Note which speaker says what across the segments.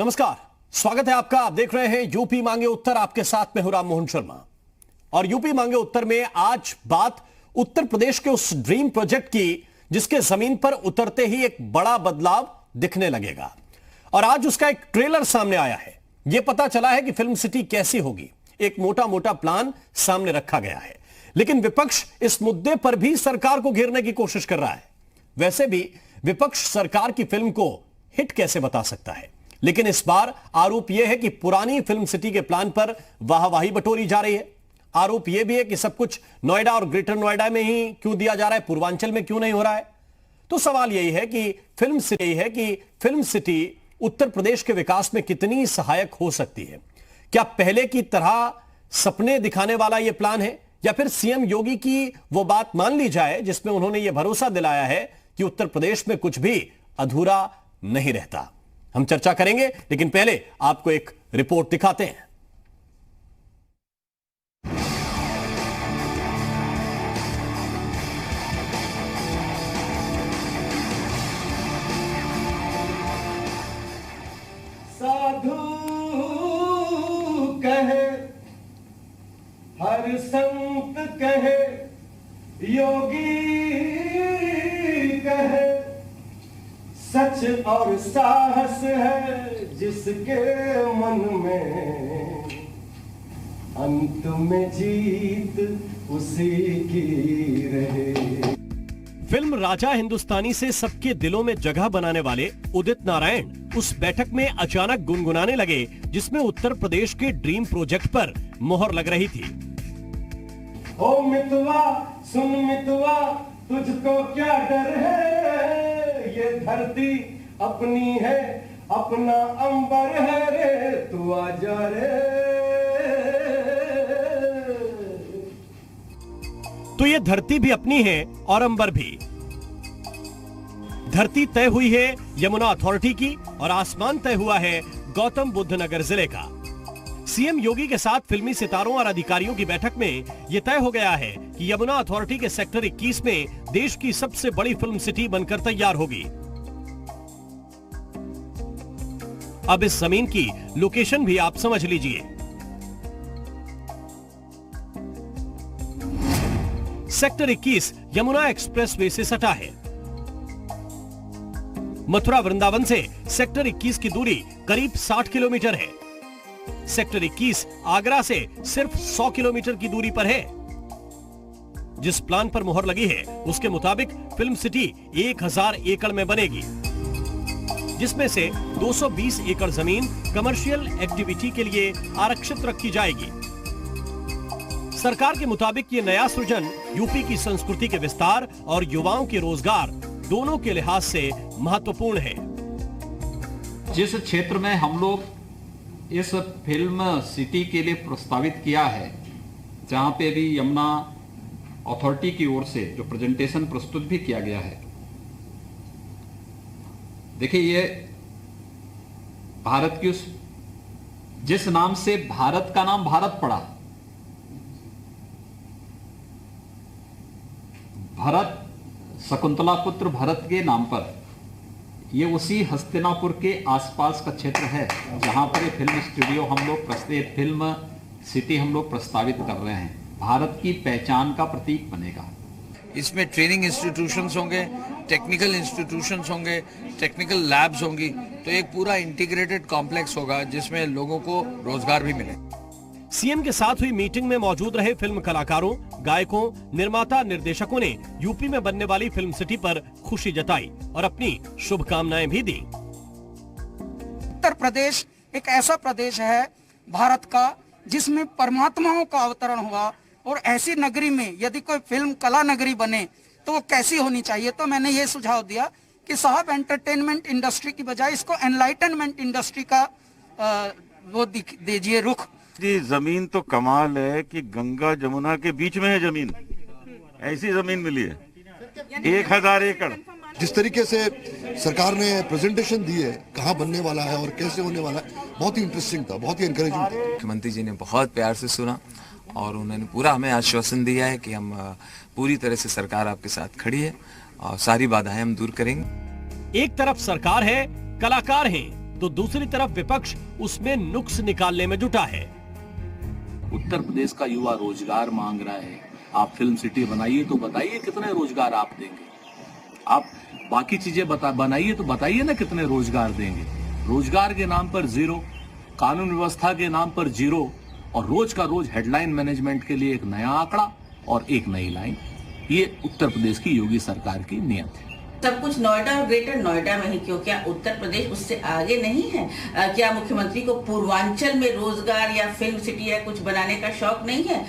Speaker 1: नमस्कार, स्वागत है आपका। आप देख रहे हैं यूपी मांगे उत्तर। आपके साथ में हूं राम मोहन शर्मा। और यूपी मांगे उत्तर में आज बात उत्तर प्रदेश के उस ड्रीम प्रोजेक्ट की जिसके जमीन पर उतरते ही एक बड़ा बदलाव दिखने लगेगा। और आज उसका एक ट्रेलर सामने आया है। यह पता चला है कि फिल्म सिटी कैसी होगी। एक मोटा मोटा प्लान सामने रखा गया है, लेकिन विपक्ष इस मुद्दे पर भी सरकार को घेरने की कोशिश कर रहा है। वैसे भी विपक्ष सरकार की फिल्म को हिट कैसे बता सकता है, लेकिन इस बार आरोप यह है कि पुरानी फिल्म सिटी के प्लान पर वाहवाही बटोरी जा रही है। आरोप यह भी है कि सब कुछ नोएडा और ग्रेटर नोएडा में ही क्यों दिया जा रहा है, पूर्वांचल में क्यों नहीं हो रहा है। तो सवाल यही है कि फिल्म सिटी उत्तर प्रदेश के विकास में कितनी सहायक हो सकती है। क्या पहले की तरह सपने दिखाने वाला यह प्लान है, या फिर सीएम योगी की वो बात मान ली जाए जिसमें उन्होंने यह भरोसा दिलाया है कि उत्तर प्रदेश में कुछ भी अधूरा नहीं रहता। हम चर्चा करेंगे, लेकिन पहले आपको एक रिपोर्ट दिखाते हैं।
Speaker 2: साधु कहे, हर संत कहे, योगी कहे, सच और साहस है जिसके मन में, अंत में जीत उसी की रहे।
Speaker 1: फिल्म राजा हिंदुस्तानी से सबके दिलों में जगह बनाने वाले उदित नारायण उस बैठक में अचानक गुनगुनाने लगे जिसमें उत्तर प्रदेश के ड्रीम प्रोजेक्ट पर मोहर लग रही थी।
Speaker 2: ओ मितवा सुन मितवा, तुझको क्या डर है, ये धरती अपनी है, अपना अंबर है रे, तू आजा रे।
Speaker 1: तो ये धरती भी अपनी है और अंबर भी। धरती तय हुई है यमुना अथॉरिटी की और आसमान तय हुआ है गौतम बुद्ध नगर जिले का। सीएम योगी के साथ फिल्मी सितारों और अधिकारियों की बैठक में यह तय हो गया है कि यमुना अथॉरिटी के सेक्टर 21 में देश की सबसे बड़ी फिल्म सिटी बनकर तैयार होगी। अब इस जमीन की लोकेशन भी आप समझ लीजिए। सेक्टर 21 यमुना एक्सप्रेसवे से सटा है। मथुरा वृंदावन से सेक्टर 21 की दूरी करीब 60 किलोमीटर है। सेक्टर 21 आगरा से सिर्फ 100 किलोमीटर की दूरी पर है। जिस प्लान पर मोहर लगी है उसके मुताबिक फिल्म सिटी 1000 एकड़ में बनेगी, जिसमें से 220 एकड़ जमीन कमर्शियल एक्टिविटी के लिए आरक्षित रखी जाएगी। सरकार के मुताबिक ये नया सृजन यूपी की संस्कृति के विस्तार और युवाओं के रोजगार दोनों के लिहाज से महत्वपूर्ण है।
Speaker 3: जिस क्षेत्र में हम लोग इस फिल्म सिटी के लिए प्रस्तावित किया है, जहां पे भी यमुना अथॉरिटी की ओर से जो प्रेजेंटेशन प्रस्तुत भी किया गया है, देखिए ये भारत की उस जिस नाम से भारत का नाम भारत पड़ा, भरत शकुंतला पुत्र भरत के नाम पर, ये उसी हस्तिनापुर के आसपास का क्षेत्र है जहां पर ये फिल्म स्टूडियो हम लोग फिल्म सिटी हम लोग प्रस्तावित कर रहे हैं। भारत की पहचान का प्रतीक बनेगा।
Speaker 4: इसमें ट्रेनिंग इंस्टीट्यूशंस होंगे, टेक्निकल इंस्टीट्यूशंस होंगे, टेक्निकल लैब्स होंगी, तो एक पूरा इंटीग्रेटेड कॉम्प्लेक्स होगा जिसमें लोगों को रोजगार भी मिले।
Speaker 1: सीएम के साथ हुई मीटिंग में मौजूद रहे फिल्म कलाकारों, गायकों, निर्माता, निर्देशकों ने यूपी में बनने वाली फिल्म सिटी पर खुशी जताई और अपनी शुभकामनाएं भी दी।
Speaker 5: उत्तर प्रदेश एक ऐसा प्रदेश है भारत का जिसमें परमात्माओं का अवतरण हुआ, और ऐसी नगरी में यदि कोई फिल्म कला नगरी बने तो वो कैसी होनी चाहिए। तो मैंने ये सुझाव दिया कि साहब एंटरटेनमेंट इंडस्ट्री की बजाय इसको एनलाइटनमेंट इंडस्ट्री का वो दीजिए रुख।
Speaker 6: जमीन तो कमाल है कि गंगा जमुना के बीच में है जमीन, ऐसी जमीन मिली है 1000 एकड़।
Speaker 7: जिस तरीके से सरकार ने प्रेजेंटेशन दी है कहाँ बनने वाला है और कैसे होने वाला है, बहुत ही इंटरेस्टिंग था, बहुत ही एनकरेजिंग था।
Speaker 8: मुख्यमंत्री जी ने बहुत प्यार से सुना और उन्होंने पूरा हमें आश्वासन दिया है कि हम पूरी तरह से सरकार आपके साथ खड़ी है और सारी बाधाएं हम दूर करेंगे।
Speaker 1: एक तरफ सरकार है, कलाकार हैं, तो दूसरी तरफ विपक्ष उसमें नुक्स निकालने में जुटा है।
Speaker 9: उत्तर प्रदेश का युवा रोजगार मांग रहा है, आप फिल्म सिटी बनाइए तो बताइए कितने रोजगार आप देंगे। आप बाकी चीजें बनाइए तो बताइए ना कितने रोजगार देंगे। रोजगार के नाम पर जीरो, कानून व्यवस्था के नाम पर जीरो, और रोज का रोज हेडलाइन मैनेजमेंट के लिए एक नया आंकड़ा और एक नई लाइन। ये उत्तर प्रदेश की योगी सरकार की नीयत है।
Speaker 10: सब कुछ नोएडा और ग्रेटर नोएडा में ही क्यों? क्या उत्तर प्रदेश उससे आगे नहीं है? क्या मुख्यमंत्री को पूर्वांचल में रोजगार या फिल्म सिटी या कुछ बनाने का शौक नहीं है?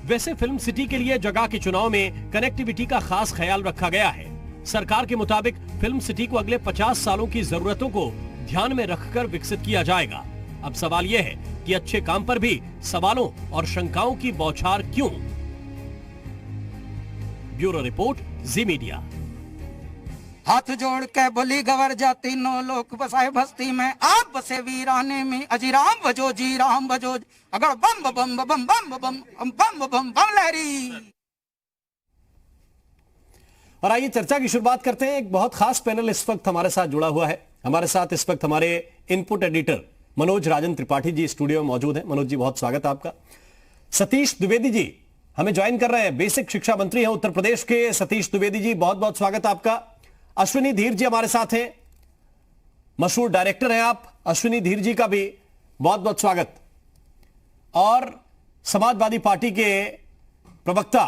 Speaker 1: वैसे फिल्म सिटी के लिए जगह के चुनाव में कनेक्टिविटी का खास ख्याल रखा गया है। सरकार के मुताबिक फिल्म सिटी को अगले 50 सालों की जरूरतों को ध्यान में रखकर विकसित किया जाएगा। अब सवाल यह है कि अच्छे काम पर भी सवालों और शंकाओं की बौछार क्यों? ब्यूरो रिपोर्ट, जी मीडिया।
Speaker 5: हाथ जोड़ के बोली गवर जाती नो लोक बसाए बस्ती में, आप बसे वीराने में, अजी राम बजो जी राम बजो, अगर बम बम बम बम बम बम बम बम बम लहरी।
Speaker 1: और आइए चर्चा की शुरुआत करते हैं। एक बहुत खास पैनल इस वक्त हमारे साथ जुड़ा हुआ है। हमारे साथ इस वक्त हमारे इनपुट एडिटर मनोज राजन त्रिपाठी जी स्टूडियो में मौजूद हैं। मनोज जी, बहुत स्वागत है आपका। सतीश द्विवेदी जी हमें ज्वाइन कर रहे हैं, बेसिक शिक्षा मंत्री हैं उत्तर प्रदेश के। सतीश द्विवेदी जी, बहुत बहुत स्वागत है आपका। अश्विनी धीर जी हमारे साथ हैं, मशहूर डायरेक्टर हैं आप। अश्विनी धीर जी का भी बहुत बहुत स्वागत। और समाजवादी पार्टी के प्रवक्ता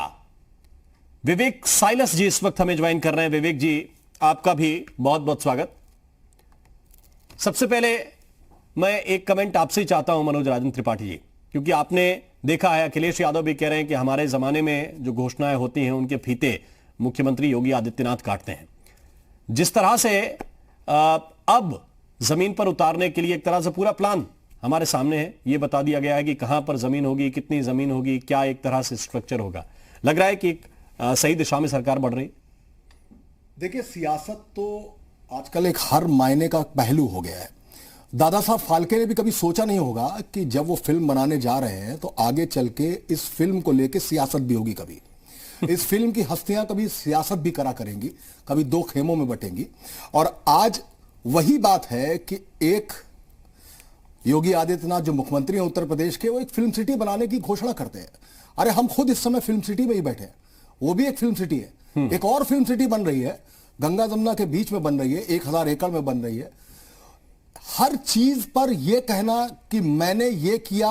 Speaker 1: विवेक साइलस जी इस वक्त हमें ज्वाइन कर रहे हैं। विवेक जी, आपका भी बहुत बहुत स्वागत। सबसे पहले मैं एक कमेंट आपसे ही चाहता हूं मनोज राजन त्रिपाठी जी, क्योंकि आपने देखा है, अखिलेश यादव भी कह रहे हैं कि हमारे जमाने में जो घोषणाएं होती हैं उनके फीते मुख्यमंत्री योगी आदित्यनाथ काटते हैं। जिस तरह से अब जमीन पर उतारने के लिए एक तरह से पूरा प्लान हमारे सामने है, यह बता दिया गया है कि कहां पर जमीन होगी, कितनी जमीन होगी, क्या एक तरह से स्ट्रक्चर होगा। लग रहा है कि एक सही दिशा में सरकार बढ़ रही।
Speaker 11: देखिए, सियासत तो आजकल एक हर मायने का पहलू हो गया है। दादा साहब फाल्के ने भी कभी सोचा नहीं होगा कि जब वो फिल्म बनाने जा रहे हैं तो आगे चल के इस फिल्म को लेके सियासत भी होगी। कभी इस फिल्म की हस्तियां कभी सियासत भी करा करेंगी, कभी दो खेमों में बटेंगी। और आज वही बात है कि एक योगी आदित्यनाथ जो मुख्यमंत्री हैं उत्तर प्रदेश के, वो एक फिल्म सिटी बनाने की घोषणा करते हैं। अरे हम खुद इस समय फिल्म सिटी में ही बैठे हैं, वो भी एक फिल्म सिटी है। एक और फिल्म सिटी बन रही है, गंगा जमुना के बीच में बन रही है, 1000 एकड़ में बन रही है। हर चीज पर यह कहना कि मैंने ये किया,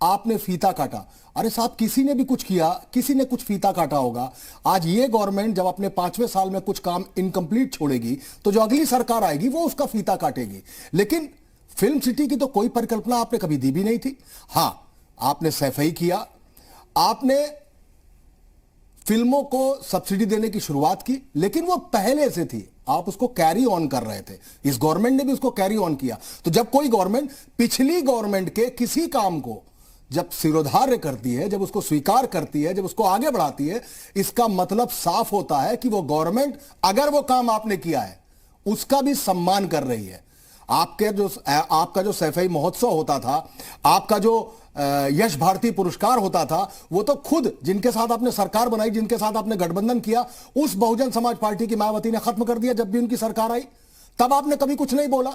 Speaker 11: आपने फीता काटा। अरे साहब, किसी ने भी कुछ किया, किसी ने कुछ फीता काटा होगा। आज ये गवर्नमेंट जब अपने 5वें साल में कुछ काम इनकम्प्लीट छोड़ेगी तो जो अगली सरकार आएगी वो उसका फीता काटेगी। लेकिन फिल्म सिटी की तो कोई परिकल्पना आपने कभी दी भी नहीं थी। हां, आपने सैफई किया, आपने फिल्मों को सब्सिडी देने की शुरुआत की, लेकिन वो पहले से थी, आप उसको कैरी ऑन कर रहे थे। इस गवर्नमेंट ने भी उसको कैरी ऑन किया। तो जब कोई गवर्नमेंट पिछली गवर्नमेंट के किसी काम को जब सिरोधार्य करती है, जब उसको स्वीकार करती है, जब उसको आगे बढ़ाती है, इसका मतलब साफ होता है कि वो गवर्नमेंट अगर वो काम आपने किया है उसका भी सम्मान कर रही है। आपका जो सैफई महोत्सव होता था, आपका जो यश भारती पुरस्कार होता था, वो तो खुद जिनके साथ आपने सरकार बनाई, जिनके साथ आपने गठबंधन किया, उस बहुजन समाज पार्टी की मायावती ने खत्म कर दिया। जब भी उनकी सरकार आई तब आपने कभी कुछ नहीं बोला।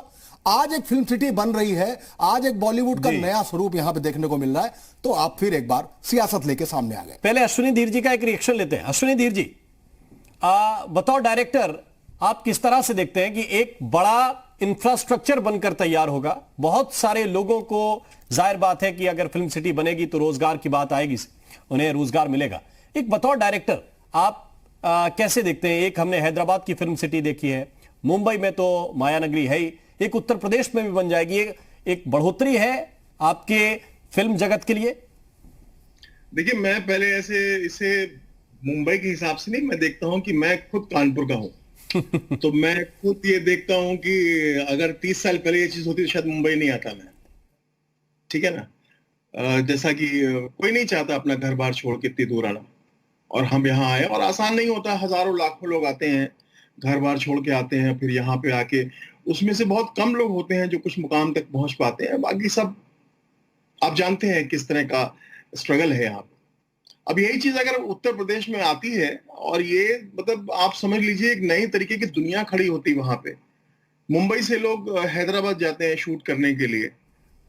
Speaker 11: आज एक फिल्म सिटी बन रही है, आज एक बॉलीवुड का नया स्वरूप यहां पे देखने को मिल रहा है, तो आप फिर एक बार सियासत लेके सामने आ गए।
Speaker 1: पहले अश्विनी धीर जी का एक रिएक्शन लेते हैं। अश्विनी धीर जी, बतौर डायरेक्टर आप किस तरह से देखते हैं कि एक बड़ा इंफ्रास्ट्रक्चर बनकर तैयार होगा, बहुत सारे लोगों को, जाहिर बात है कि अगर फिल्म सिटी बनेगी तो रोजगार की बात आएगी, उन्हें रोजगार मिलेगा। एक बतौर डायरेक्टर आप कैसे देखते हैं? एक हमने हैदराबाद की फिल्म सिटी देखी है, मुंबई में तो मायानगरी है ही, एक उत्तर प्रदेश में भी बन जाएगी। एक बढ़ोतरी है आपके फिल्म जगत के लिए?
Speaker 2: देखिए, मैं पहले इसे मुंबई के हिसाब से नहीं मैं देखता हूं कि मैं खुद कानपुर का हूं। तो मैं खुद ये देखता हूं कि अगर 30 साल पहले ये चीज होती तो शायद मुंबई नहीं आता मैं। ठीक है ना? जैसा कि कोई नहीं चाहता अपना घर बार छोड़ के इतनी दूर आना, और हम यहाँ आए, और आसान नहीं होता। हजारों लाखों लोग आते हैं, घर बार छोड़ के आते हैं, फिर यहाँ पे आके उसमें से बहुत कम लोग होते हैं जो कुछ मुकाम तक पहुंच पाते हैं। बाकी सब आप जानते हैं किस तरह का स्ट्रगल है यहाँ पे। अब यही चीज अगर उत्तर प्रदेश में आती है, और ये मतलब आप समझ लीजिए एक नई तरीके की दुनिया खड़ी होती वहां पे, मुंबई से लोग हैदराबाद जाते हैं शूट करने के लिए,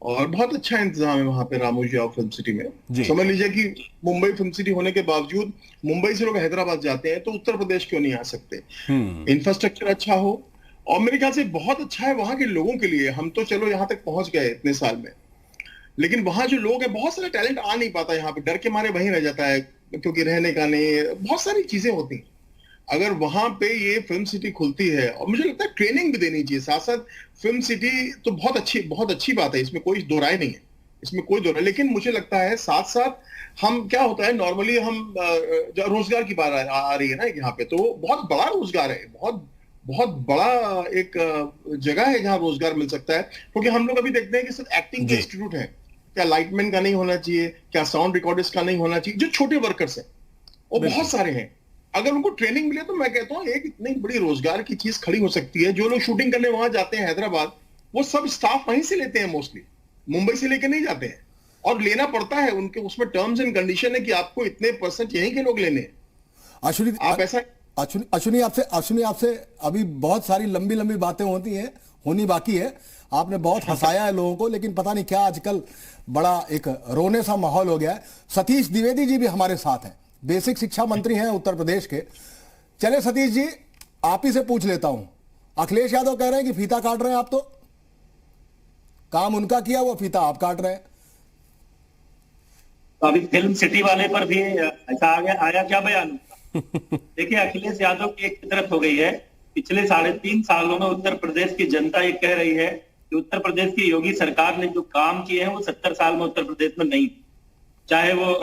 Speaker 2: और बहुत अच्छा इंतजाम है वहां पे रामोजी राव फिल्म सिटी में। समझ लीजिए कि मुंबई फिल्म सिटी होने के बावजूद मुंबई से लोग हैदराबाद जाते हैं, तो उत्तर प्रदेश क्यों नहीं आ सकते? इंफ्रास्ट्रक्चर अच्छा हो, और मेरे ख्याल से बहुत अच्छा है वहां के लोगों के लिए। हम तो चलो यहाँ तक पहुंच गए इतने साल में, लेकिन वहां जो लोग हैं, बहुत सारा टैलेंट आ नहीं पाता यहाँ पे, डर के मारे वहीं रह जाता है, क्योंकि रहने का नहीं, बहुत सारी चीजें होती हैं। अगर वहां पे ये फिल्म सिटी खुलती है, और मुझे लगता है ट्रेनिंग भी देनी चाहिए साथ साथ। फिल्म सिटी तो बहुत अच्छी बात है, इसमें कोई दो राय नहीं है, इसमें कोई दो राय। लेकिन मुझे लगता है साथ साथ हम, क्या होता है नॉर्मली हम रोजगार की बात आ रही है ना यहाँ पे, तो बहुत बड़ा रोजगार है, बहुत बड़ा एक जगह है जहां रोजगार मिल सकता है। क्योंकि हम लोग अभी देखते हैं कि सिर्फ एक्टिंग के इंस्टीट्यूट है, क्या लाइटमैन का नहीं होना चाहिए, क्या साउंड रिकॉर्डिस्ट का नहीं होना चाहिए, जो छोटे वर्कर्स हैं वो बहुत सारे हैं। अगर उनको ट्रेनिंग मिले तो मैं कहता हूँ एक इतनी बड़ी रोजगार की चीज खड़ी हो सकती है। जो लोग शूटिंग करने वहां जाते हैं हैदराबाद, वो सब स्टाफ वहीं से लेते हैं, मोस्टली मुंबई से लेकर नहीं जाते हैं, और लेना पड़ता है उनके, उसमें टर्म्स एंड कंडीशन है कि आपको इतने % यहीं के लोग लेने हैं। आप ऐसा
Speaker 11: अश्विनी आपसे अभी बहुत सारी लंबी बातें होनी बाकी है। आपने बहुत हंसाया है लोगों को, लेकिन पता नहीं क्या आजकल बड़ा एक रोने सा माहौल हो गया है। सतीश द्विवेदी जी भी हमारे साथ हैं, बेसिक शिक्षा मंत्री हैं उत्तर प्रदेश के। चले सतीश जी, आप ही से पूछ लेता हूं। अखिलेश यादव कह रहे हैं कि फीता काट रहे हैं आप, तो काम उनका किया हुआ फीता आप काट रहे हैं।
Speaker 12: तो अभी फिल्म सिटी वाले पर भी ऐसा आया क्या बयान? देखिए, अखिलेश यादव की एक तरफ हो गई है। पिछले 3.5 सालों में उत्तर प्रदेश की जनता ये कह रही है कि उत्तर प्रदेश की योगी सरकार ने जो काम किए हैं वो 70 साल में उत्तर प्रदेश में नहीं, चाहे वो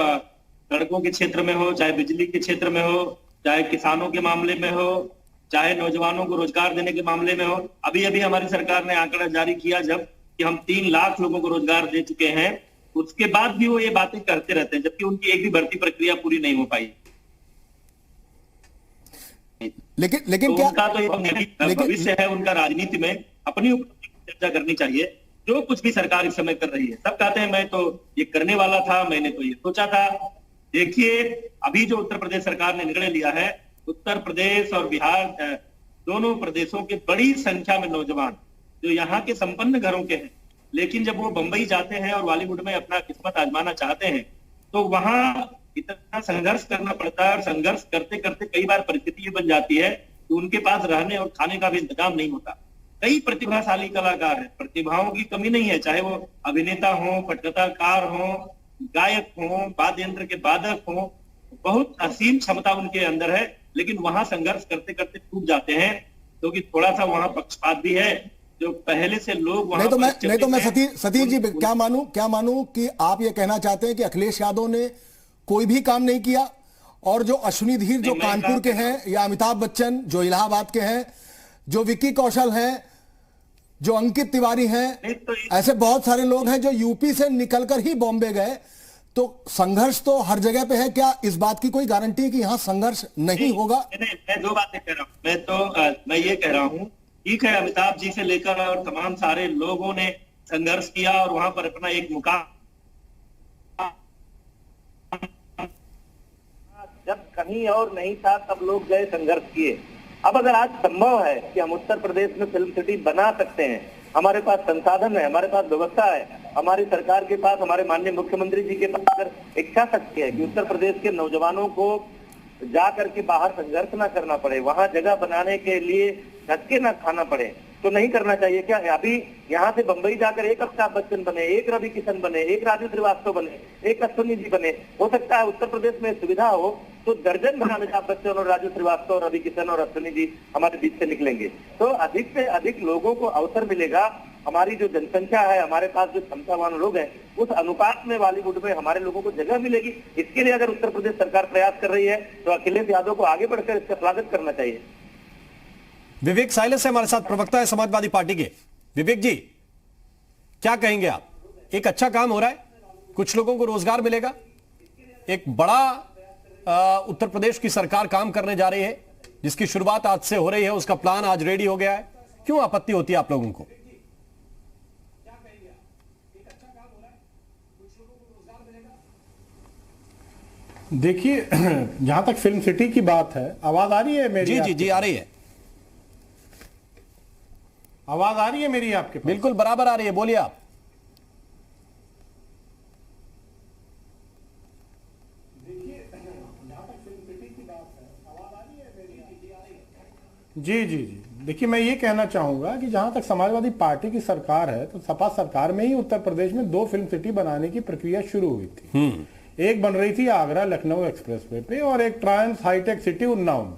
Speaker 12: सड़कों के क्षेत्र में हो, चाहे बिजली के क्षेत्र में हो, चाहे किसानों के मामले में हो, चाहे नौजवानों को रोजगार देने के मामले में हो। अभी हमारी सरकार ने आंकड़ा जारी किया जब कि हम 3 लाख लोगों को रोजगार दे चुके हैं, उसके बाद भी वो ये बातें करते रहते हैं, जबकि उनकी एक भी भर्ती प्रक्रिया पूरी नहीं हो पाई।
Speaker 11: लेकिन
Speaker 12: तो
Speaker 11: क्या
Speaker 12: उनका तो भविष्य है, उनका राजनीति में अपनी चर्चा करनी चाहिए। जो कुछ भी सरकार इस समय कर रही है, सब कहते हैं मैं तो ये करने वाला था, मैंने तो ये सोचा था। देखिए, अभी जो उत्तर प्रदेश सरकार ने निर्णय लिया है, उत्तर प्रदेश और बिहार दोनों प्रदेशों के बड़ी संख्या में नौजवान जो यहाँ के संपन्न घरों के हैं, लेकिन जब वो बंबई जाते हैं और बॉलीवुड में अपना किस्मत आजमाना चाहते हैं, तो वहां इतना संघर्ष करना पड़ता है, और संघर्ष करते करते कई बार परिस्थिति ये बन जाती है कि उनके पास रहने और खाने का भी इंतजाम नहीं होता। कई प्रतिभाशाली कलाकार हैं, प्रतिभाओं की कमी नहीं है, चाहे वो अभिनेता हो, पटकथाकार हो, गायक हो, वाद्य यंत्र के वादक हो, बहुत असीम क्षमता उनके अंदर है, लेकिन वहां संघर्ष करते करते टूट जाते हैं, क्योंकि थोड़ा सा वहां पक्षपात भी है। जो पहले से लोग वहां
Speaker 11: नहीं तो मैं सतीश जी क्या मानूं कि आप ये कहना चाहते हैं कि अखिलेश यादव ने कोई भी काम नहीं किया, और जो अश्विनी धीर जो कानपुर के हैं, या अमिताभ बच्चन जो इलाहाबाद के हैं, जो विक्की कौशल हैं, जो अंकित तिवारी हैं, ऐसे बहुत सारे लोग हैं जो यूपी से निकलकर ही बॉम्बे गए। तो संघर्ष तो हर जगह पे है, क्या इस बात की कोई गारंटी है कि यहाँ संघर्ष नहीं होगा?
Speaker 12: मैं 2 बातें कह रहा हूँ। मैं ये कह रहा हूँ, ठीक है, अमिताभ जी से लेकर और तमाम सारे लोगों ने संघर्ष किया और वहां पर अपना एक मुकाम, जब कहीं और नहीं था तब लोग गए, संघर्ष किए। अब अगर आज संभव है कि हम उत्तर प्रदेश में फिल्म सिटी बना सकते हैं, हमारे पास संसाधन है, हमारे पास व्यवस्था है, हमारी सरकार के पास, हमारे माननीय मुख्यमंत्री जी के पास अगर इच्छा शक्ति है कि उत्तर प्रदेश के नौजवानों को जा करके बाहर संघर्ष ना करना पड़े, वहां जगह बनाने के लिए धक्के ना खाना पड़े, तो नहीं करना चाहिए क्या? अभी यहाँ से बंबई जाकर एक अमिताभ बच्चन बने, एक रवि किशन बने, एक राजू श्रीवास्तव बने, एक अश्विनी जी बने, हो सकता है उत्तर प्रदेश में सुविधा हो तो दर्जन बना अमिताभ बच्चन और राजू श्रीवास्तव, रवि किशन और अश्विनी जी हमारे बीच से निकलेंगे, तो अधिक से अधिक लोगों को अवसर मिलेगा। हमारी जो जनसंख्या है, हमारे पास जो क्षमतावान लोग हैं, उस अनुपात में बॉलीवुड में हमारे लोगों को जगह मिलेगी। इसके लिए अगर उत्तर प्रदेश सरकार प्रयास कर रही है तो अखिलेश यादव को आगे बढ़कर इसका स्वागत करना चाहिए।
Speaker 1: विवेक साइलेंस है हमारे साथ, प्रवक्ता है समाजवादी पार्टी के। विवेक जी, क्या कहेंगे आप? एक अच्छा काम हो रहा है, कुछ लोगों को रोजगार मिलेगा, एक बड़ा उत्तर प्रदेश की सरकार काम करने जा रही है, जिसकी शुरुआत आज से हो रही है, उसका प्लान आज रेडी हो गया है, क्यों आपत्ति होती है आप लोगों को?
Speaker 13: देखिए, जहां तक फिल्म सिटी की बात है, आवाज आ रही है मेरी?
Speaker 1: जी जी जी, आ रही है।
Speaker 13: आवाज आ रही है मेरी आपके पास?
Speaker 1: बिल्कुल बराबर आ रही है, बोलिए आप।
Speaker 13: जी जी जी, देखिए मैं ये कहना चाहूंगा कि जहां तक समाजवादी पार्टी की सरकार है तो सपा सरकार में ही उत्तर प्रदेश में 2 फिल्म सिटी बनाने की प्रक्रिया शुरू हुई थी। एक बन रही थी आगरा लखनऊ एक्सप्रेसवे पे और एक ट्रांस हाईटेक सिटी उन्नाव में।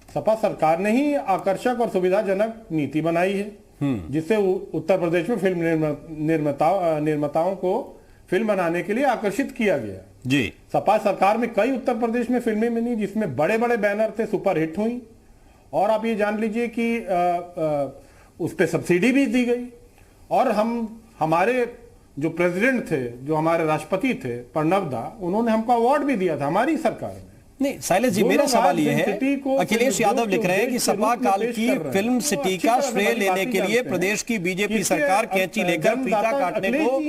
Speaker 13: सपा सरकार ने ही आकर्षक और सुविधाजनक नीति बनाई है जिससे उत्तर प्रदेश में फिल्म निर्माताओं को फिल्म बनाने के लिए आकर्षित किया गया।
Speaker 1: जी,
Speaker 13: सपा सरकार में कई उत्तर प्रदेश में फिल्में बनी जिसमें बड़े बड़े बैनर थे, सुपरहिट हुई, और आप ये जान लीजिए कि उस पर सब्सिडी भी दी गई। और हमारे जो प्रेसिडेंट थे, जो हमारे राष्ट्रपति थे प्रणब दा, उन्होंने हमको अवार्ड भी दिया था हमारी सरकार में।
Speaker 1: नहीं शैलेश जी, मेरा सवाल ये है, अखिलेश यादव लिख रहे हैं कि सपा काल की फिल्म सिटी का श्रेय लेने के लिए प्रदेश की बीजेपी सरकार कैंची लेकर फीता काटने को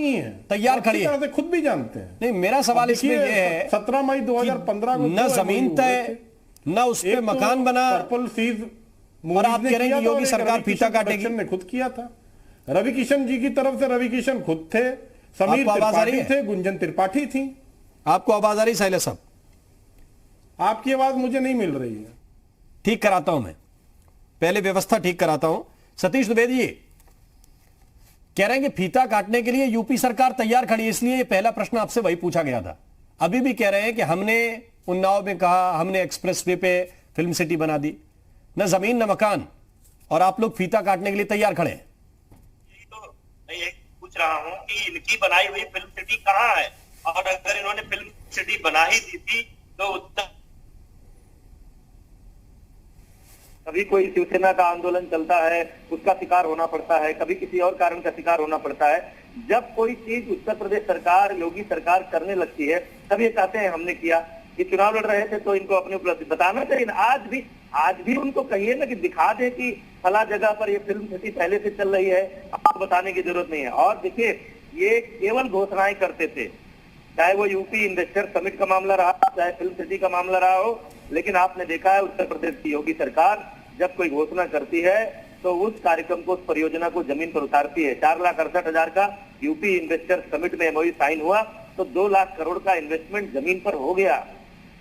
Speaker 1: तैयार खड़ी है।
Speaker 13: खुद भी जानते हैं।
Speaker 1: नहीं, मेरा सवाल इसमें यह है
Speaker 13: 17 मई 2015 को
Speaker 1: न जमीन तय न उस पे मकान बना, और आप कह रहे हैं कि योगी सरकार फीता काटेगी।
Speaker 13: ने खुद किया था। रवि किशन जी की तरफ से रवि किशन खुद थे, समीर त्रिपाठी थे, गुंजन त्रिपाठी थी।
Speaker 1: आपको आवाज आ रही शैलेश साहब?
Speaker 13: आपकी आवाज मुझे नहीं मिल रही है।
Speaker 1: ठीक कराता हूं, मैं पहले व्यवस्था ठीक कराता हूं। सतीश द्विवेदी जी कह रहे हैं कि फीता काटने के लिए यूपी सरकार तैयार खड़ी है, इसलिए ये पहला प्रश्न आपसे वही पूछा गया था। अभी भी कह रहे हैं कि हमने उन्नाव में कहा, हमने एक्सप्रेसवे पे फिल्म सिटी बना दी, न जमीन न मकान, और आप लोग फीता काटने के लिए तैयार खड़े हैं।
Speaker 12: तो मैं ये पूछ रहा हूँ कि इनकी बनाई हुई फिल्म सिटी कहाँ है, और अगर इन्होंने फिल्म सिटी बना ही दी थी तो कभी कोई शिवसेना का आंदोलन चलता है, उसका शिकार होना पड़ता है, कभी किसी और कारण का शिकार होना पड़ता है। जब कोई चीज उत्तर प्रदेश सरकार, योगी सरकार करने लगती है, तब ये कहते हैं हमने किया। ये चुनाव लड़ रहे थे तो इनको अपनी उपलब्धि बताना चाहिए। आज भी उनको कहिए ना कि दिखा दे कि फला जगह पर ये फिल्म सिटी पहले से चल रही है, आपको बताने की जरूरत नहीं है। और देखिए, ये केवल घोषणाएं करते थे, चाहे वो यूपी इन्वेस्टर समिट का मामला रहा, चाहे फिल्म सिटी का मामला रहा हो। लेकिन आपने देखा है उत्तर प्रदेश की योगी सरकार जब कोई घोषणा करती है तो उस कार्यक्रम को, उस परियोजना को जमीन पर उतारती है। 4,68,000 का यूपी इन्वेस्टर समिट में एमओयू साइन हुआ तो 2 लाख करोड़ का इन्वेस्टमेंट जमीन पर हो गया।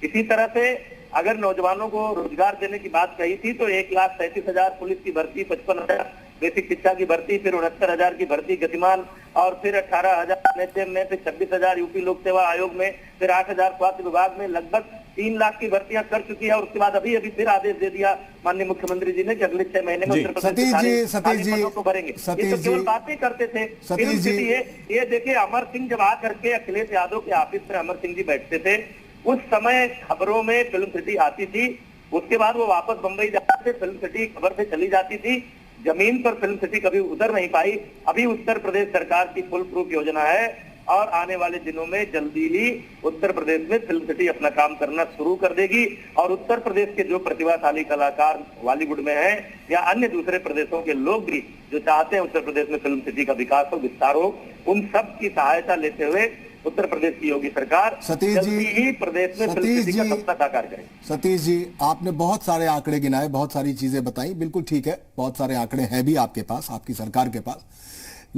Speaker 12: इसी तरह से अगर नौजवानों को रोजगार देने की बात कही थी तो 1,37,000 पुलिस की भर्ती, 55,000 बेसिक शिक्षा की भर्ती, फिर 69,000 की भर्ती गतिमान, और फिर 18,000 एचएम में, फिर 26,000 यूपी लोक सेवा आयोग में, फिर 8,000 स्वास्थ्य विभाग में, लगभग 3 लाख की भर्तियां कर चुकी है। और उसके बाद अभी फिर आदेश दे दिया माननीय मुख्यमंत्री जी ने कि अगले 6 महीने में उत्तर प्रदेश को भरेंगे। ये तो केवल बातें करते थे। फिल्म सिटी ये देखिए, अमर सिंह जब आकर के अखिलेश यादव के ऑफिस में अमर सिंह जी बैठते थे, उस समय खबरों में फिल्म सिटी आती थी। उसके बाद वो वापस बंबई जाते थे, फिल्म सिटी खबर से चली जाती थी। जमीन पर फिल्म सिटी कभी उतर नहीं पाई। अभी उत्तर प्रदेश सरकार की फुल प्रूफ योजना है और आने वाले दिनों में जल्दी ही उत्तर प्रदेश में फिल्म सिटी अपना काम करना शुरू कर देगी। और उत्तर प्रदेश के जो प्रतिभाशाली कलाकार बॉलीवुड में हैं या अन्य दूसरे प्रदेशों के लोग भी जो चाहते हैं उत्तर प्रदेश में फिल्म सिटी का विकास हो, विस्तार हो, उन सब की सहायता लेते हुए उत्तर प्रदेश की योगी सरकार जल्दी ही प्रदेश में फिल्म सिटी का सपना साकार करेगी।
Speaker 11: सतीश जी, आपने बहुत सारे आंकड़े गिनाए, बहुत सारी चीजें बताई, बिल्कुल ठीक है, बहुत सारे आंकड़े हैं भी आपके पास, आपकी सरकार के पास।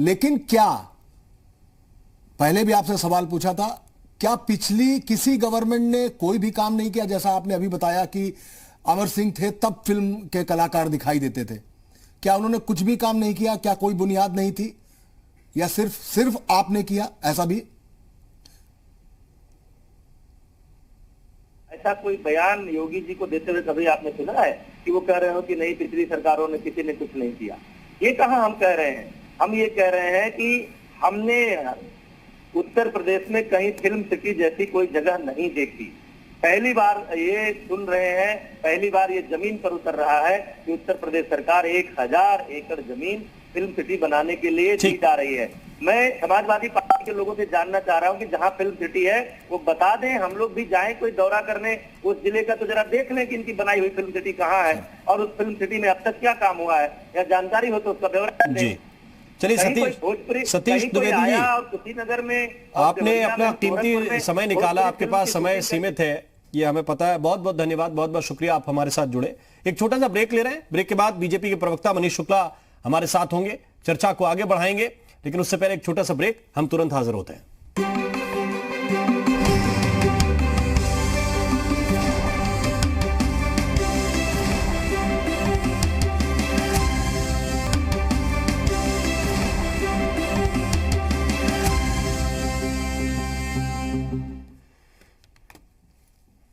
Speaker 11: लेकिन क्या, पहले भी आपसे सवाल पूछा था, क्या पिछली किसी गवर्नमेंट ने कोई भी काम नहीं किया? जैसा आपने अभी बताया कि अमर सिंह थे तब फिल्म के कलाकार दिखाई देते थे, क्या उन्होंने कुछ भी काम नहीं किया? क्या कोई बुनियाद नहीं थी, या सिर्फ आपने किया? ऐसा भी
Speaker 12: ऐसा कोई बयान योगी जी को देते हुए कभी आपने सुना है कि वो कह रहे हो कि नहीं पिछली सरकारों ने, किसी ने कुछ नहीं किया? ये कहाँ हम कह रहे हैं। हम ये कह रहे हैं कि हमने उत्तर प्रदेश में कहीं फिल्म सिटी जैसी कोई जगह नहीं देखी। पहली बार ये सुन रहे हैं, पहली बार ये जमीन पर उतर रहा है कि उत्तर प्रदेश सरकार 1,000 एकड़ जमीन फिल्म सिटी बनाने के लिए दी जा रही है। मैं समाजवादी पार्टी के लोगों से जानना चाह रहा हूं कि जहां फिल्म सिटी है वो बता दें, हम लोग भी जाएं कोई दौरा करने उस जिले का, तो जरा देख लें कि इनकी बनाई हुई फिल्म सिटी कहाँ है और उस फिल्म सिटी में अब तक क्या काम हुआ है, या जानकारी हो तो उसका ब्यौरा दें।
Speaker 1: चलिए सतीश द्विवेदी जी,
Speaker 12: कुशीनगर में
Speaker 1: आपने अपना कीमती समय निकाला, आपके पास समय सीमित है, ये हमें पता है। बहुत बहुत धन्यवाद, बहुत बहुत शुक्रिया, आप हमारे साथ जुड़े। एक छोटा सा ब्रेक ले रहे हैं, ब्रेक के बाद बीजेपी के प्रवक्ता मनीष शुक्ला हमारे साथ होंगे, चर्चा को आगे बढ़ाएंगे, लेकिन उससे पहले एक छोटा सा ब्रेक, हम तुरंत हाजिर होते हैं।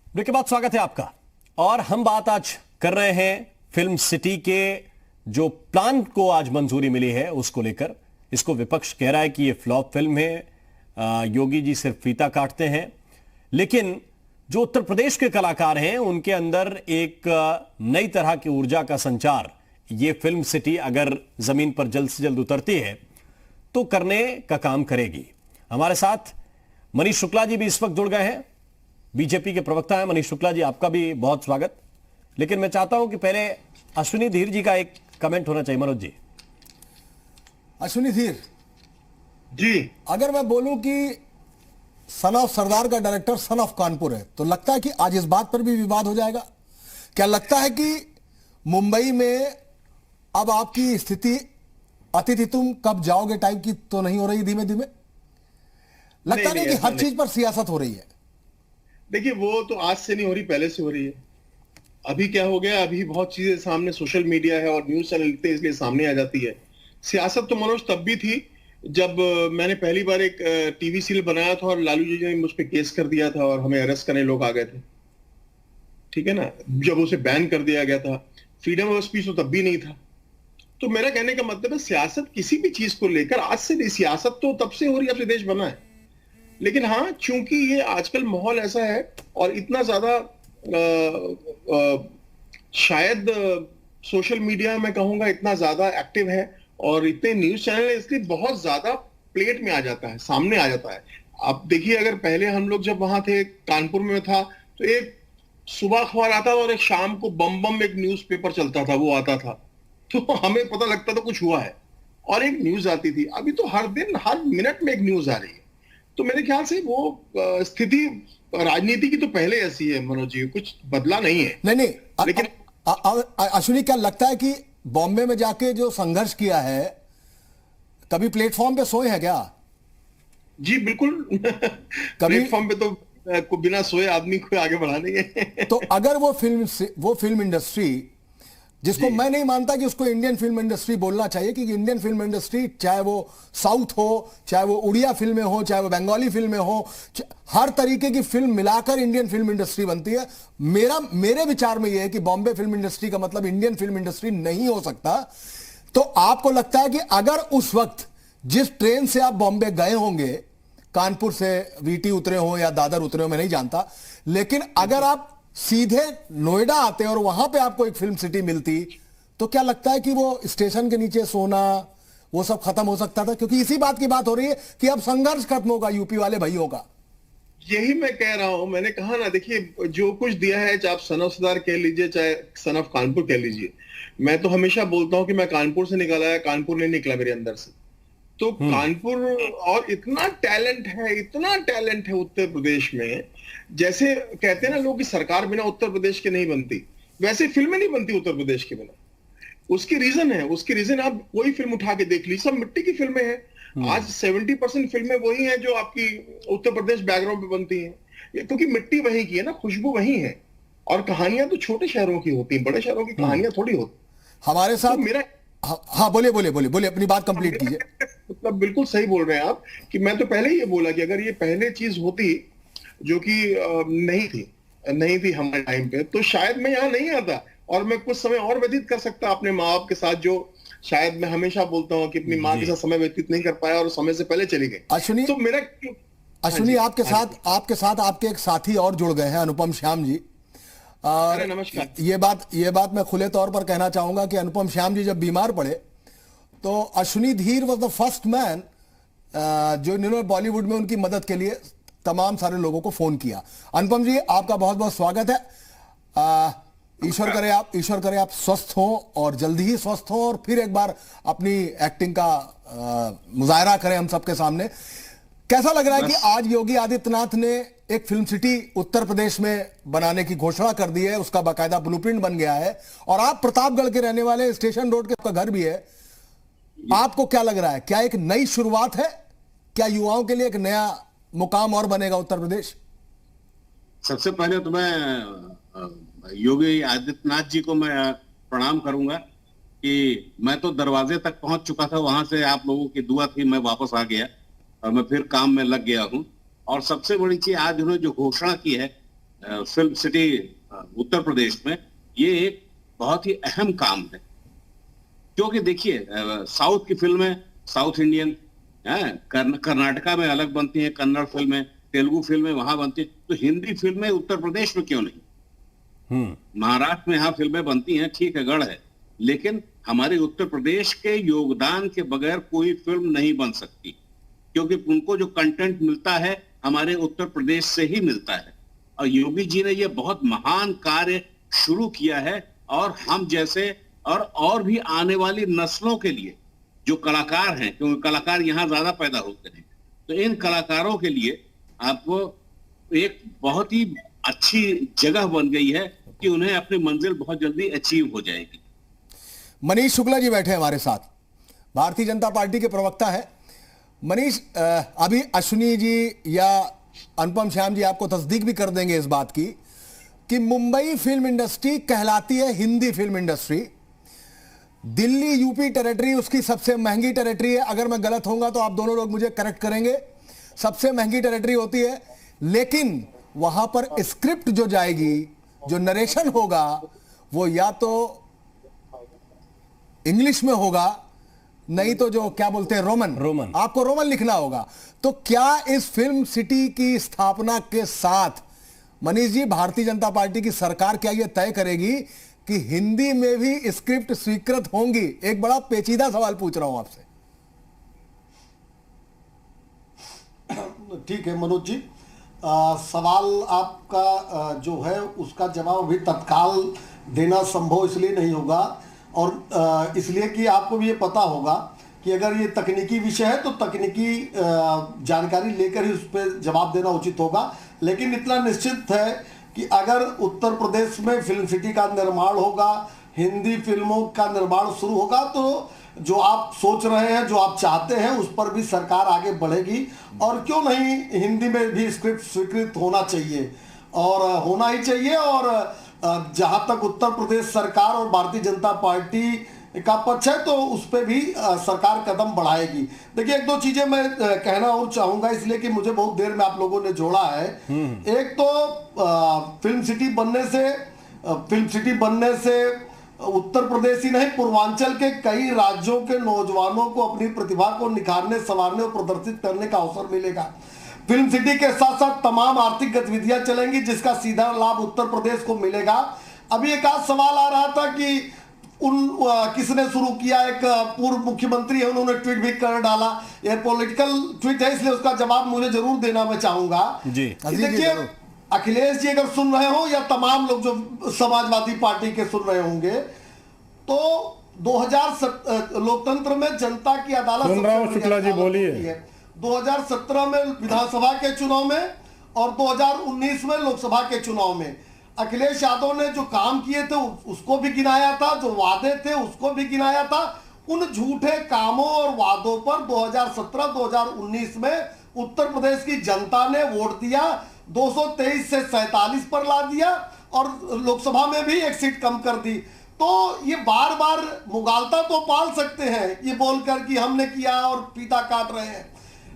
Speaker 1: ब्रेक के बाद स्वागत है आपका। और हम बात आज कर रहे हैं फिल्म सिटी के जो प्लान को आज मंजूरी मिली है उसको लेकर। इसको विपक्ष कह रहा है कि ये फ्लॉप फिल्म है, योगी जी सिर्फ फीता काटते हैं। लेकिन जो उत्तर प्रदेश के कलाकार हैं उनके अंदर एक नई तरह की ऊर्जा का संचार ये फिल्म सिटी अगर जमीन पर जल्द से जल्द उतरती है तो करने का काम करेगी। हमारे साथ मनीष शुक्ला जी भी इस वक्त जुड़ गए हैं, बीजेपी के प्रवक्ता हैं। मनीष शुक्ला जी, आपका भी बहुत स्वागत। लेकिन मैं चाहता हूं कि पहले अश्विनी धीर जी का एक कमेंट होना चाहिए। मनोज जी।
Speaker 11: अश्विनी धीर
Speaker 14: जी,
Speaker 11: अगर मैं बोलूं कि सन ऑफ सरदार का डायरेक्टर सन ऑफ कानपुर है तो लगता है कि आज इस बात पर भी विवाद हो जाएगा। क्या लगता है कि मुंबई में अब आपकी स्थिति अतिथि तुम कब जाओगे टाइप की तो नहीं हो रही धीमे धीमे? लगता नहीं कि हर चीज पर सियासत हो रही है?
Speaker 14: देखिए, वो तो आज से नहीं हो रही, पहले से हो रही है। अभी क्या हो गया, अभी बहुत चीजें सामने, सोशल मीडिया है और न्यूज चैनल लिखते हैं इसलिए सामने आ जाती है। सियासत तो मनोज तब भी थी जब मैंने पहली बार एक टीवी सीरियल बनाया था और लालू जी ने मुझ पर केस कर दिया था और हमें अरेस्ट करने लोग आ गए थे, ठीक है ना। जब उसे बैन कर दिया गया था, फ्रीडम ऑफ स्पीच तो तब भी नहीं था। तो मेरा कहने का मतलब है सियासत किसी भी चीज को लेकर आज से नहीं, सियासत तो तब से हो रही है, अब से देश बना है। लेकिन हाँ, चूंकि ये आजकल माहौल ऐसा है और इतना ज्यादा शायद सोशल मीडिया में कहूंगा इतना ज्यादा एक्टिव है और इतने न्यूज चैनल है, इसलिए बहुत ज्यादा प्लेट में आ जाता है, सामने आ जाता है। आप देखिए, अगर पहले हम लोग जब वहां थे, कानपुर में था, तो एक सुबह अखबार आता था और एक शाम को बम बम एक न्यूज पेपर चलता था, वो आता था तो हमें पता लगता था कुछ हुआ है और एक न्यूज आती थी। अभी तो हर दिन हर मिनट में एक न्यूज आ रही है। तो मेरे ख्याल से वो स्थिति राजनीति की तो पहले ऐसी है मनोज जी, कुछ बदला नहीं है।
Speaker 11: नहीं
Speaker 14: लेकिन
Speaker 11: अश्विनी, क्या लगता है कि बॉम्बे में जाके जो संघर्ष किया है, कभी प्लेटफॉर्म पे सोए हैं क्या?
Speaker 14: जी बिल्कुल प्लेटफॉर्म पे तो बिना सोए आदमी को आगे बढ़ा देंगे
Speaker 11: तो अगर वो फिल्म इंडस्ट्री, जिसको मैं नहीं मानता कि उसको इंडियन फिल्म इंडस्ट्री बोलना चाहिए, क्योंकि इंडियन फिल्म इंडस्ट्री चाहे वो साउथ हो, चाहे वो उड़िया फिल्में हो, चाहे वो बंगाली फिल्में हो, हर तरीके की फिल्म मिलाकर इंडियन फिल्म इंडस्ट्री बनती है। मेरे विचार में यह है कि बॉम्बे फिल्म इंडस्ट्री का मतलब इंडियन फिल्म इंडस्ट्री नहीं हो सकता। तो आपको लगता है कि अगर उस वक्त जिस ट्रेन से आप बॉम्बे गए होंगे, कानपुर से वीटी उतरे हो या दादर उतरे हो, मैं नहीं जानता, लेकिन अगर आप सीधे नोएडा आते और वहां पे आपको एक फिल्म सिटी मिलती, तो क्या लगता है कि वो स्टेशन के नीचे सोना वो सब खत्म हो सकता था? क्योंकि इसी बात की बात हो रही है कि अब संघर्ष खत्म होगा यूपी वाले भाइयों का।
Speaker 14: यही मैं कह रहा हूं, मैंने कहा ना, देखिए जो कुछ दिया है, चाहे आप सन ऑफ सरदार कह लीजिए चाहे सन ऑफ कानपुर कह लीजिए, मैं तो हमेशा बोलता हूं कि मैं कानपुर से निकला है, कानपुर नहीं निकला मेरे अंदर से। तो कानपुर, और इतना टैलेंट है उत्तर प्रदेश में। जैसे कहते हैं ना लोग कि सरकार बिना उत्तर प्रदेश के नहीं बनती, वैसे फिल्में नहीं बनती उत्तर प्रदेश के बिना। उसकी रीजन आप कोई फिल्म उठा के देख लीजिए, सब मिट्टी की फिल्में हैं। आज 70% फिल्में वही हैं जो आपकी उत्तर प्रदेश बैकग्राउंड पे बनती हैं, क्योंकि मिट्टी वहीं की है ना, खुशबू वहीं है। और कहानियां तो छोटे शहरों की होती हैं, बड़े शहरों की कहानियां थोड़ी होती।
Speaker 11: हमारे साथ
Speaker 14: तो मेरा
Speaker 11: हाँ बोलिए अपनी बात कंप्लीट कीजिए।
Speaker 14: मतलब बिल्कुल सही बोल रहे हैं आप कि मैं तो पहले ही ये बोला कि अगर ये पहले चीज होती जो कि नहीं थी हमारे टाइम पे, तो शायद मैं यहाँ नहीं आता और मैं कुछ समय और व्यतीत कर सकता अपने माँ बाप के साथ, जो शायद मैं हमेशा बोलता हूँ कि अपनी माँ के साथ समय व्यतीत नहीं कर पाया और समय से पहले चली गई।
Speaker 11: अश्विनी,
Speaker 14: तो मेरा
Speaker 11: अश्विनी आपके साथ आपके एक साथी और जुड़ गए हैं, अनुपम श्याम जी। और
Speaker 14: नमस्कार।
Speaker 11: ये बात मैं खुले तौर पर कहना चाहूंगा कि अनुपम श्याम जी जब बीमार पड़े तो अश्विनी धीर वॉज द फर्स्ट मैन जो इन्होंने बॉलीवुड में उनकी मदद के लिए तमाम सारे लोगों को फोन किया। अनुपम जी, आपका बहुत बहुत स्वागत है। ईश्वर करे आप स्वस्थ हों और जल्दी ही स्वस्थ हों और फिर एक बार अपनी एक्टिंग का मुजाहरा करें हम सबके सामने। कैसा लग रहा है कि आज योगी आदित्यनाथ ने एक फिल्म सिटी उत्तर प्रदेश में बनाने की घोषणा कर दी है, उसका बाकायदा ब्लूप्रिंट बन गया है और आप प्रतापगढ़ के रहने वाले, स्टेशन रोड के आपका घर भी है, आपको क्या लग रहा है, क्या एक नई शुरुआत है? क्या युवाओं के लिए एक नया मुकाम और बनेगा उत्तर प्रदेश?
Speaker 15: सबसे पहले तो मैं योगी आदित्यनाथ जी को मैं प्रणाम करूंगा कि मैं तो दरवाजे तक पहुंच चुका था, वहां से आप लोगों की दुआ थी, मैं वापस आ गया और मैं फिर काम में लग गया हूं। और सबसे बड़ी चीज आज उन्होंने जो घोषणा की है फिल्म सिटी उत्तर प्रदेश में, ये एक बहुत ही अहम काम है। क्योंकि देखिए साउथ की फिल्में साउथ इंडियन कर्नाटका में अलग बनती हैं, कन्नड़ फिल्में, तेलुगु फिल्में वहां बनती हैं, तो हिंदी फिल्में उत्तर प्रदेश में क्यों नहीं? महाराष्ट्र में यहाँ फिल्में बनती हैं, ठीक है, गढ़ है, लेकिन हमारे उत्तर प्रदेश के योगदान के बगैर कोई फिल्म नहीं बन सकती, क्योंकि उनको जो कंटेंट मिलता है हमारे उत्तर प्रदेश से ही मिलता है। और योगी जी ने ये बहुत महान कार्य शुरू किया है, और हम जैसे और भी आने वाली नस्लों के लिए जो कलाकार हैं, क्योंकि कलाकार यहाँ ज्यादा पैदा होते हैं, तो इन कलाकारों के लिए आपको एक बहुत ही अच्छी जगह बन गई है कि उन्हें अपनी मंजिल बहुत जल्दी अचीव हो जाएगी।
Speaker 11: मनीष शुक्ला जी बैठे हैं हमारे साथ, भारतीय जनता पार्टी के प्रवक्ता है। मनीष, अभी अश्विनी जी या अनुपम श्याम जी आपको तस्दीक भी कर देंगे इस बात की कि मुंबई फिल्म इंडस्ट्री कहलाती है Hindi film industry. Delhi UP territory उसकी सबसे महंगी टेरिटरी है। अगर मैं गलत होऊंगा तो आप दोनों लोग मुझे करेक्ट करेंगे। सबसे महंगी टेरिटरी होती है, लेकिन वहां पर स्क्रिप्ट जो जाएगी, जो नरेशन होगा, वो या तो इंग्लिश में होगा, नहीं तो जो क्या बोलते हैं रोमन, आपको रोमन लिखना होगा। तो क्या इस फिल्म सिटी की स्थापना के साथ मनीष जी भारतीय जनता पार्टी की सरकार क्या यह तय करेगी कि हिंदी में भी स्क्रिप्ट स्वीकृत होंगी? एक बड़ा पेचीदा सवाल पूछ रहा हूं आपसे।
Speaker 16: ठीक है मनोज जी, सवाल आपका जो है उसका जवाब अभी तत्काल देना संभव इसलिए नहीं होगा, और इसलिए कि आपको भी ये पता होगा कि अगर ये तकनीकी विषय है तो तकनीकी जानकारी लेकर ही उस पर जवाब देना उचित होगा। लेकिन इतना निश्चित है कि अगर उत्तर प्रदेश में फिल्म सिटी का निर्माण होगा, हिंदी फिल्मों का निर्माण शुरू होगा, तो जो आप सोच रहे हैं, जो आप चाहते हैं, उस पर भी सरकार आगे बढ़ेगी। और क्यों नहीं, हिंदी में भी स्क्रिप्ट स्वीकृत होना चाहिए, और होना ही चाहिए। और जहां तक उत्तर प्रदेश सरकार और भारतीय जनता पार्टी का पक्ष है, तो उस पर भी सरकार कदम बढ़ाएगी। देखिए, एक दो चीजें मैं कहना और चाहूंगा, इसलिए कि मुझे बहुत देर में आप लोगों ने जोड़ा है। एक तो फिल्म सिटी बनने से उत्तर प्रदेश ही नहीं, पूर्वांचल के कई राज्यों के नौजवानों को अपनी प्रतिभा को निखारने, संवारने और प्रदर्शित करने का अवसर मिलेगा। फिल्म सिटी के साथ साथ तमाम आर्थिक गतिविधियां चलेंगी, जिसका सीधा लाभ उत्तर प्रदेश को मिलेगा। अभी एक आज सवाल आ रहा था कि किसने शुरू किया, एक पूर्व मुख्यमंत्री है, उन्होंने ट्वीट भी कर डाला। यह पॉलिटिकल ट्वीट है, इसलिए उसका जवाब मुझे जरूर देना मैं चाहूंगा। देखिए, अखिलेश जी अगर सुन रहे हो, या तमाम लोग जो समाजवादी पार्टी के सुन रहे होंगे, तो 2000 लोकतंत्र में जनता की अदालत
Speaker 13: सुन रहा हूं, शुक्ला जी बोलिए।
Speaker 16: 2017 में विधानसभा के चुनाव में और 2019 में लोकसभा के चुनाव में अखिलेश यादव ने जो काम किए थे उसको भी गिनाया था, जो वादे थे उसको भी गिनाया था। उन झूठे कामों और वादों पर 2017-2019 में उत्तर प्रदेश की जनता ने वोट दिया, 223 से 47 पर ला दिया, और लोकसभा में भी एक सीट कम कर दी। तो ये बार बार मुगालता तो पाल सकते हैं ये बोलकर कि हमने किया और पीता काट रहे हैं,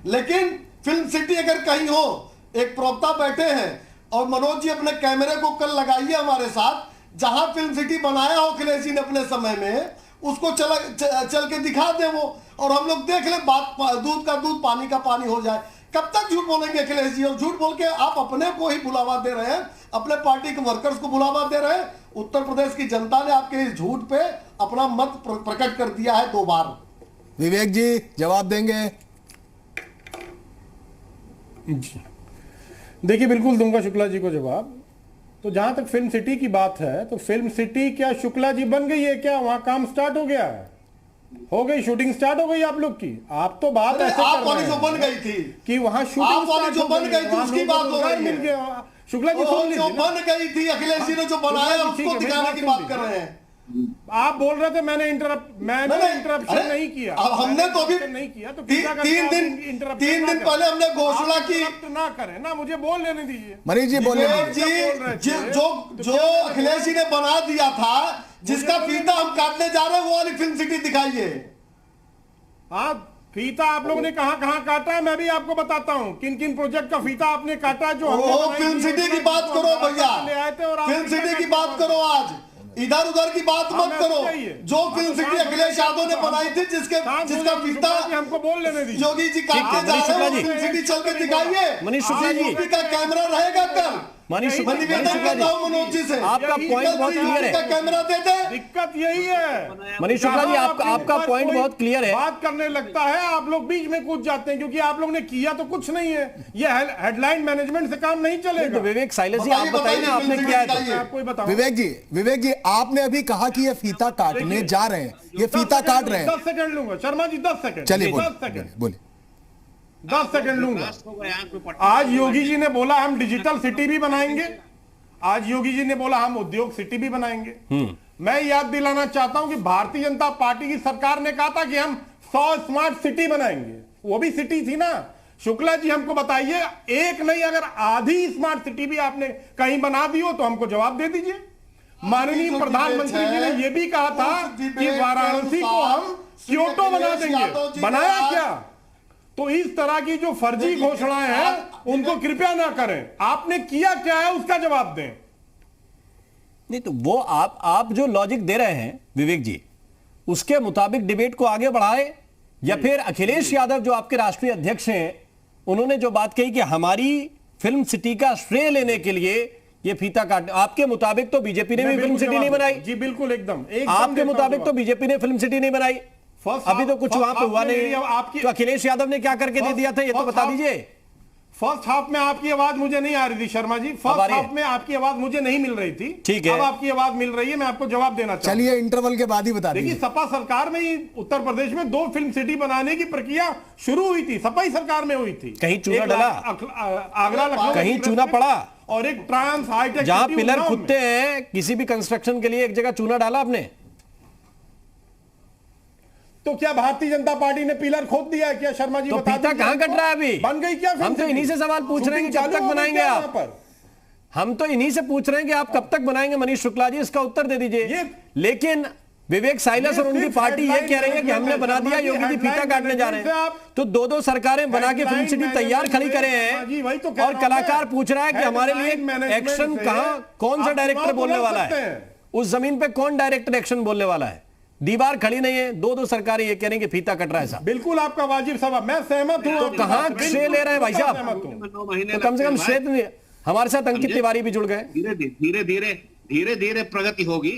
Speaker 16: लेकिन फिल्म सिटी अगर कहीं हो, एक प्रवक्ता बैठे हैं, और मनोज जी अपने कैमरे को कल लगाइए हमारे साथ, जहां फिल्म सिटी बनाया हो अखिलेश जी ने अपने समय में, उसको चल के दिखा दे वो, और हम लोग देख ले, बात दूध का दूध पानी का पानी हो जाए। कब तक झूठ बोलेंगे अखिलेश जी? और झूठ बोल के आप अपने को ही बुलावा दे रहे हैं, अपने पार्टी के वर्कर्स को बुलावा दे रहे हैं। उत्तर प्रदेश की जनता ने आपके इस झूठ पे अपना मत प्रकट कर दिया है 2 बार।
Speaker 11: विवेक जी जवाब देंगे?
Speaker 13: देखिए, बिल्कुल दूंगा शुक्ला जी को जवाब। तो जहां तक फिल्म सिटी की बात है, तो फिल्म सिटी क्या शुक्ला जी बन गई है क्या? वहां काम स्टार्ट हो गया है, हो गई, शूटिंग स्टार्ट हो गई आप लोग की। आप तो बात ऐसे
Speaker 16: आप वाली जो बन गई थी
Speaker 13: कि वहां शूटिंग
Speaker 16: वाली जो बन गई थी उसकी बात हो रही है।
Speaker 13: शुक्ला जी सुन लीजिए,
Speaker 16: जो बन गई थी अखिलेश जी ने जो बनाया उसको दिखाने की बात कर रहे हैं।
Speaker 13: आप बोल रहे थे मैंने इंटरप्शन नहीं किया।
Speaker 16: अब हमने तो अभी
Speaker 13: नहीं किया तो
Speaker 16: 3 दिन पहले हमने घोषणा की।
Speaker 13: ना करें ना, मुझे बोल लेने दीजिए।
Speaker 11: मनीष जी बोल
Speaker 16: जो अखिलेश जी ने बना दिया था, जिसका फीता हम काटने जा रहे हैं, वो वाली फिल्म सिटी दिखाइए।
Speaker 13: हाँ, फीता आप लोगों ने कहां काटा है, मैं भी आपको बताता हूं किन किन प्रोजेक्ट का फीता आपने काटा है। जो
Speaker 16: फिल्म सिटी की बात करो भैया, फिल्म सिटी की बात करो, आज इधर उधर की बात मत करो। जो फिल्म सिटी अखिलेश यादव ने बनाई थी, जिसका फीता
Speaker 13: हमको बोल लेने दीजिए।
Speaker 16: योगी जी काटने जा रहे हैं, फिल्म सिटी चल के दिखाइए।
Speaker 1: मनीष शुक्ला जी,
Speaker 16: यूपी का कैमरा रहेगा कल।
Speaker 1: मनीष शुक्ला जी,
Speaker 16: मनोज जी से
Speaker 1: आपका पॉइंट बहुत क्लियर है।
Speaker 16: कैमरा दे दे,
Speaker 13: दिक्कत यही है।
Speaker 1: मनीष शुक्ला जी, आपका पॉइंट बहुत क्लियर है।
Speaker 13: बात करने लगता है, आप लोग बीच में कूद जाते हैं, क्योंकि आप लोग ने किया तो कुछ नहीं है। ये हेडलाइन मैनेजमेंट से काम नहीं चलेगा।
Speaker 1: तो विवेक साइलेंस जी, आप बताइए ना, आपने किया है तो
Speaker 13: आपको ही बताऊं।
Speaker 11: विवेक जी, आपने अभी कहा कि ये फीता काटने जा रहे हैं, ये फीता काट रहे हैं।
Speaker 13: 10 सेकंड लूंगा शर्मा जी, 10 सेकंड।
Speaker 11: चलिए
Speaker 13: 10 सेकंड
Speaker 11: बोलिए।
Speaker 13: 10 सेकंड लूंगा। आज योगी जी ने बोला हम डिजिटल सिटी भी बनाएंगे, आज योगी जी ने बोला हम उद्योग सिटी भी बनाएंगे। मैं याद दिलाना चाहता हूं कि भारतीय जनता पार्टी की सरकार ने कहा था कि हम 100 स्मार्ट सिटी बनाएंगे, वो भी सिटी थी ना। शुक्ला जी हमको बताइए, एक नहीं अगर आधी स्मार्ट सिटी भी आपने कहीं बना दी हो तो हमको जवाब दे दीजिए। माननीय प्रधानमंत्री जी ने यह भी कहा था कि वाराणसी को हम क्योटो बना देंगे, बनाया क्या? तो इस तरह की जो फर्जी घोषणाएं हैं उनको कृपया ना करें। आपने किया क्या है उसका जवाब दें।
Speaker 1: नहीं तो वो आप जो लॉजिक दे रहे हैं विवेक जी, उसके मुताबिक डिबेट को आगे बढ़ाए, या फिर अखिलेश यादव जो आपके राष्ट्रीय अध्यक्ष हैं, उन्होंने जो बात कही कि हमारी फिल्म सिटी का श्रेय लेने के लिए ये फीता काट, आपके मुताबिक तो बीजेपी ने भी फिल्म सिटी नहीं बनाई।
Speaker 13: जी बिल्कुल, एकदम
Speaker 1: आपके मुताबिक तो बीजेपी ने फिल्म सिटी नहीं बनाई। अभी तो कुछ वहां पे हुआ नहीं। तो अखिलेश यादव ने क्या करके दे दिया था, ये तो बता दीजिए।
Speaker 13: फर्स्ट हाफ में आपकी आवाज मुझे नहीं आ रही थी शर्मा जी, फर्स्ट हाफ में आपकी आवाज मुझे नहीं मिल रही थी।
Speaker 1: ठीक है,
Speaker 13: अब आपकी आवाज मिल रही है, मैं आपको जवाब देना चाहूंगा।
Speaker 11: चलिए इंटरवल के बाद ही बता दीजिए।
Speaker 13: देखिए, सपा सरकार में ही उत्तर प्रदेश में 2 फिल्म सिटी बनाने की प्रक्रिया शुरू हुई थी, सपा ही सरकार में हुई थी।
Speaker 1: कहीं चूना डला,
Speaker 13: आगरा लखनऊ
Speaker 1: कहीं चूना पड़ा,
Speaker 13: और एक ट्रांस हाईटेक
Speaker 1: जहां पिलर खुदते हैं किसी भी कंस्ट्रक्शन के लिए, एक जगह चूना डाला आपने।
Speaker 13: तो क्या भारतीय जनता पार्टी ने पिलर खोद दिया है क्या शर्मा जी?
Speaker 1: तो फीता कहां कट रहा है अभी?
Speaker 13: बन गई क्या?
Speaker 1: हम तो इन्हीं से सवाल पूछ रहे हैं कि कब तक बनाएंगे आप? हम तो इन्हीं से पूछ रहे हैं कि आप कब तक बनाएंगे मनीष शुक्ला जी, इसका उत्तर दे दीजिए। लेकिन विवेक साइलेंस और उनकी पार्टी ये कह रही है कि हमने बना दिया, योगी जी फीता काटने जा रहे हैं। तो 2 सरकारें बना के फिल्म सिटी तैयार खड़ी करे हैं, और कलाकार पूछ रहा है कि हमारे लिए एक्शन कहां, कौन सा डायरेक्टर बोलने वाला है, उस जमीन पे कौन डायरेक्टर एक्शन बोलने वाला है? दीवार खड़ी नहीं है, 2 सरकारें ये कह रही हैं कि फीता कट रहा है साहब।
Speaker 13: बिल्कुल आपका वाजिब सवाल, मैं सहमत हूं।
Speaker 1: तो कहां श्रेय ले रहे हैं भाई साहब? तो कम से कम श्रेय, हमारे साथ अंकित तिवारी भी जुड़ गए।
Speaker 15: धीरे धीरे प्रगति होगी।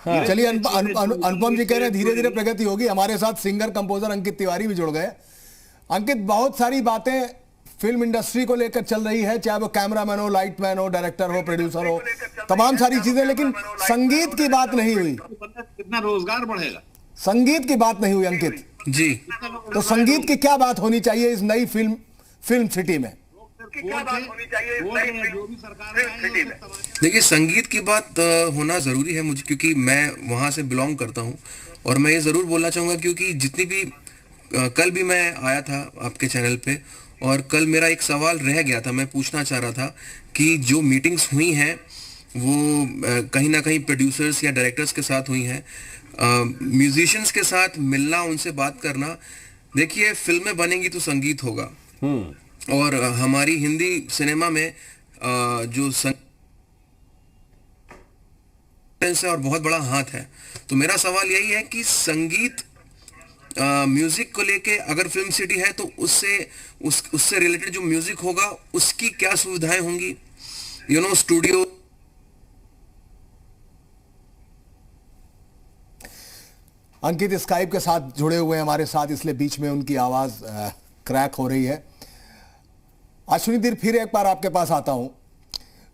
Speaker 11: चलिए, अनुपम जी कह रहे हैं धीरे धीरे प्रगति होगी। हमारे साथ सिंगर कंपोजर अंकित तिवारी भी जुड़ गए। अंकित, बहुत सारी बातें फिल्म इंडस्ट्री को लेकर चल रही है, चाहे वो कैमरामैन हो, लाइटमैन हो, डायरेक्टर हो, प्रोड्यूसर हो, तमाम सारी चीजें, लेकिन संगीत की बात नहीं हुई।
Speaker 15: कितना रोजगार बढ़ेगा,
Speaker 11: संगीत की बात नहीं हुई अंकित
Speaker 8: जी।
Speaker 11: तो संगीत की क्या बात होनी चाहिए इस नई फिल्म सिटी में?
Speaker 8: देखिए, संगीत की बात होना ज़रूरी है मुझे, क्योंकि मैं वहाँ से बिलोंग करता हूँ। और मैं ये ज़रूर बोलना चाहूँगा, क्योंकि जितनी भी कल भी मैं आया था आपके चैनल पे, और कल मेरा एक सवाल रह गया था, मैं पूछना चाह रहा था कि जो मीटिंग्स हुई हैं वो कहीं ना कहीं प्रोड्यूसर्स या डायरेक्टर्स के साथ हुई हैं, म्यूजिशियंस के साथ मिलना, उनसे बात करना। देखिए, फिल्में बनेंगी तो संगीत होगा, और हमारी हिंदी सिनेमा में जो से और बहुत बड़ा हाथ है। तो मेरा सवाल यही है कि संगीत म्यूजिक को लेके अगर फिल्म सिटी है तो उससे रिलेटेड जो म्यूजिक होगा उसकी क्या सुविधाएं होंगी, स्टूडियो।
Speaker 11: अंकित स्काइप के साथ जुड़े हुए हैं हमारे साथ, इसलिए बीच में उनकी आवाज क्रैक हो रही है। अश्विनी दीर, फिर एक बार आपके पास आता हूं।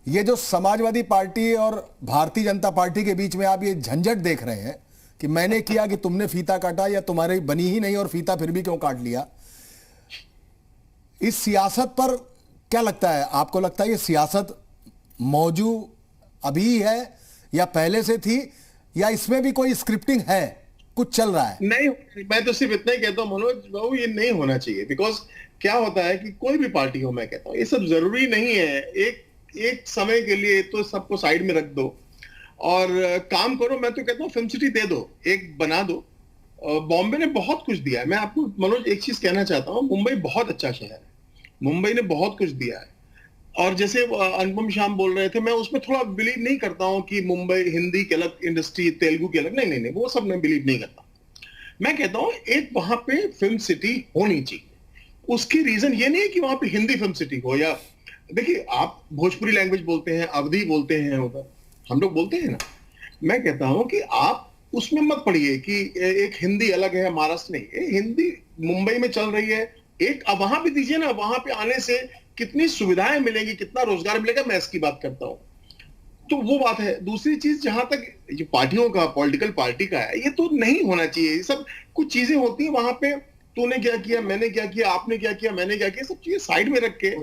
Speaker 11: ये जो समाजवादी पार्टी और भारतीय जनता पार्टी के बीच में आप ये झंझट देख रहे हैं कि मैंने किया कि तुमने फीता काटा, या तुम्हारी बनी ही नहीं और फीता फिर भी क्यों काट लिया, इस सियासत पर क्या लगता है आपको? लगता है ये सियासत मौजूद अभी है या पहले से थी, या इसमें भी कोई स्क्रिप्टिंग है, कुछ चल रहा है?
Speaker 14: नहीं, मैं तो सिर्फ इतना ही कहता हूँ मनोज बाबू, ये नहीं होना चाहिए। बिकॉज क्या होता है कि कोई भी पार्टी हो, मैं कहता हूँ ये सब जरूरी नहीं है। एक समय के लिए तो सबको साइड में रख दो और काम करो। मैं तो कहता हूँ फिल्म सिटी दे दो, एक बना दो। बॉम्बे ने बहुत कुछ दिया है। मैं आपको मनोज एक चीज कहना चाहता हूँ, मुंबई बहुत अच्छा शहर है, मुंबई ने बहुत कुछ दिया है। और जैसे अनुपम श्याम बोल रहे थे, मैं उसमें थोड़ा बिलीव नहीं करता हूं कि मुंबई हिंदी की अलग इंडस्ट्री, तेलुगु की अलग, नहीं, वो सब मैं बिलीव नहीं करता। मैं कहता हूं एक वहां पे फिल्म सिटी होनी चाहिए। उसकी रीजन ये नहीं है कि वहां पे हिंदी फिल्म सिटी हो, या देखिए आप भोजपुरी लैंग्वेज बोलते हैं, अवधी बोलते हैं, उधर हम लोग बोलते हैं ना। मैं कहता हूं कि आप उसमें मत पड़िए कि एक हिंदी अलग है, महाराष्ट्र नहीं, हिंदी मुंबई में चल रही है, एक अब वहां भी दीजिए ना। वहां पे आने से कितनी सुविधाएं मिलेंगी, कितना रोजगार मिलेगा, मैं इसकी बात करता हूं। तो वो बात है। दूसरी चीज, जहां तक ये पार्टियों का, पॉलिटिकल पार्टी का है, ये तो नहीं होना चाहिए। ये सब कुछ चीजें होती हैं वहां पे, तूने क्या किया, मैंने क्या किया, आपने क्या किया, मैंने क्या किया, सब चीजें साइड में रख के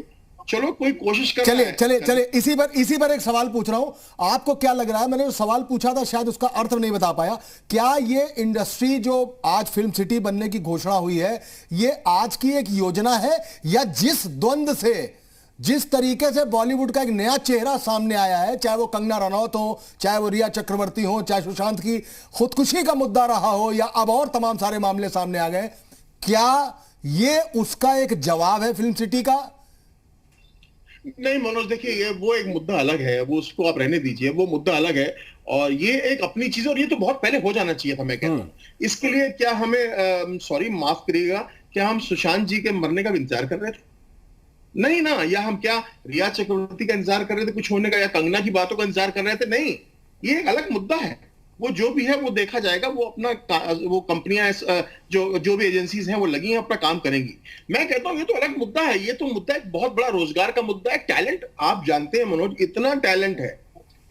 Speaker 14: चलो कोई कोशिश कर।
Speaker 11: चले इसी पर एक सवाल पूछ रहा हूं, आपको क्या लग रहा है? मैंने जो सवाल पूछा था शायद उसका अर्थ नहीं बता पाया। क्या ये इंडस्ट्री जो आज फिल्म सिटी बनने की घोषणा हुई है, ये आज की एक योजना है, या जिस द्वंद से, जिस तरीके से बॉलीवुड का एक नया चेहरा सामने आया है, चाहे वो कंगना रनौत हो, चाहे वो रिया चक्रवर्ती हो, चाहे सुशांत की खुदकुशी का मुद्दा रहा हो, या अब और तमाम सारे मामले सामने आ गए, क्या ये उसका एक जवाब है फिल्म सिटी का?
Speaker 14: नहीं मनोज, देखिए ये वो एक मुद्दा अलग है, वो उसको आप रहने दीजिए, वो मुद्दा अलग है। और ये एक अपनी चीज, और ये तो बहुत पहले हो जाना चाहिए था। मैं कहता हूँ इसके लिए क्या हमें, सॉरी माफ करिएगा, क्या हम सुशांत जी के मरने का इंतजार कर रहे थे? नहीं ना। या हम क्या रिया चक्रवर्ती का इंतजार कर रहे थे कुछ होने का, या कंगना की बातों का इंतजार कर रहे थे? नहीं, ये एक अलग मुद्दा है। वो जो भी है वो देखा जाएगा। वो अपना वो कंपनियां, जो भी एजेंसीज हैं वो लगी हैं, अपना काम करेंगी। मैं कहता हूं ये तो अलग मुद्दा है। ये तो मुद्दा एक बहुत बड़ा रोजगार का मुद्दा है। टैलेंट, आप जानते हैं मनोज, इतना टैलेंट है,